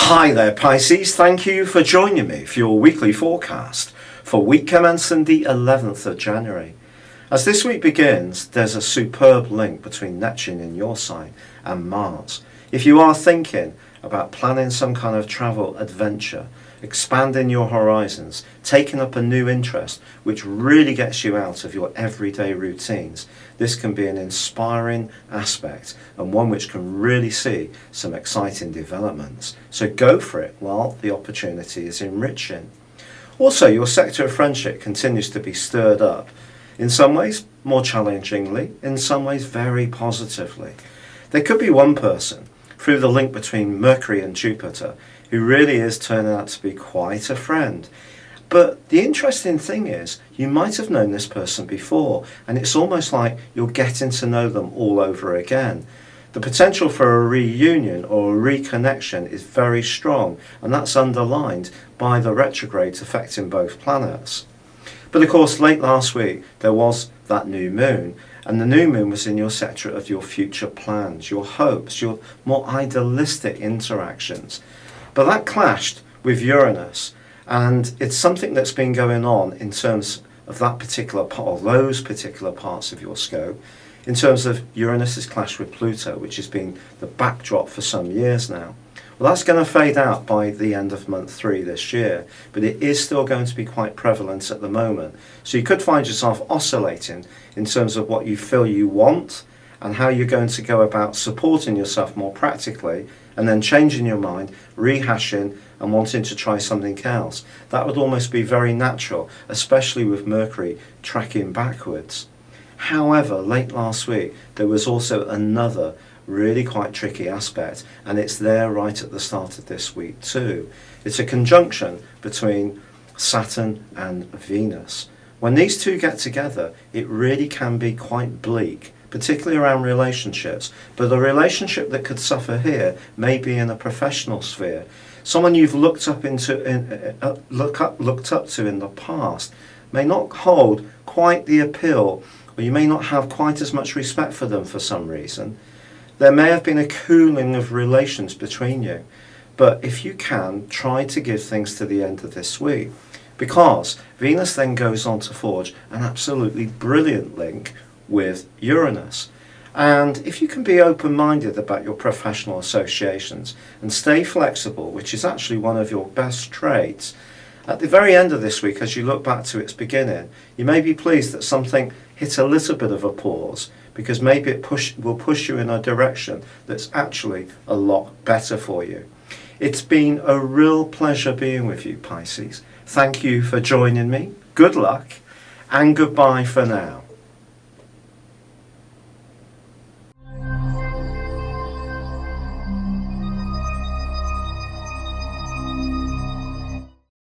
Hi there Pisces, thank you for joining me for your weekly forecast for week commencing the 11th of January. As this week begins, there's a superb link between Neptune in your sign and Mars. If you are thinking about planning some kind of travel adventure, expanding your horizons, taking up a new interest which really gets you out of your everyday routines, this can be an inspiring aspect and one which can really see some exciting developments. So go for it while the opportunity is enriching. Also, your sector of friendship continues to be stirred up, in some ways more challengingly, in some ways very positively. There could be one person, through the link between Mercury and Jupiter, who really is turning out to be quite a friend. But the interesting thing is, you might have known this person before, and it's almost like you're getting to know them all over again. The potential for a reunion or a reconnection is very strong, and that's underlined by the retrogrades affecting both planets. But of course, late last week, there was that new moon, and the new moon was in your sector of your future plans, your hopes, your more idealistic interactions. But that clashed with Uranus, and it's something that's been going on in terms of that particular part, or those particular parts of your scope, in terms of Uranus's clash with Pluto, which has been the backdrop for some years now. Well, that's going to fade out by the end of month 3 this year, but it is still going to be quite prevalent at the moment. So you could find yourself oscillating in terms of what you feel you want and how you're going to go about supporting yourself more practically, and then changing your mind, rehashing and wanting to try something else. That would almost be very natural, especially with Mercury tracking backwards. However, late last week there was also another really quite tricky aspect, and it's there right at the start of this week too. It's a conjunction between Saturn and Venus. When these two get together, it really can be quite bleak, particularly around relationships. But the relationship that could suffer here may be in a professional sphere. Someone you've looked up to in the past may not hold quite the appeal, or you may not have quite as much respect for them for some reason. There may have been a cooling of relations between you, but if you can, try to give things to the end of this week, because Venus then goes on to forge an absolutely brilliant link with Uranus. And if you can be open-minded about your professional associations and stay flexible, which is actually one of your best traits, at the very end of this week, as you look back to its beginning, you may be pleased that something hit a little bit of a pause, because maybe it will push you in a direction that's actually a lot better for you. It's been a real pleasure being with you, Pisces. Thank you for joining me. Good luck, and goodbye for now.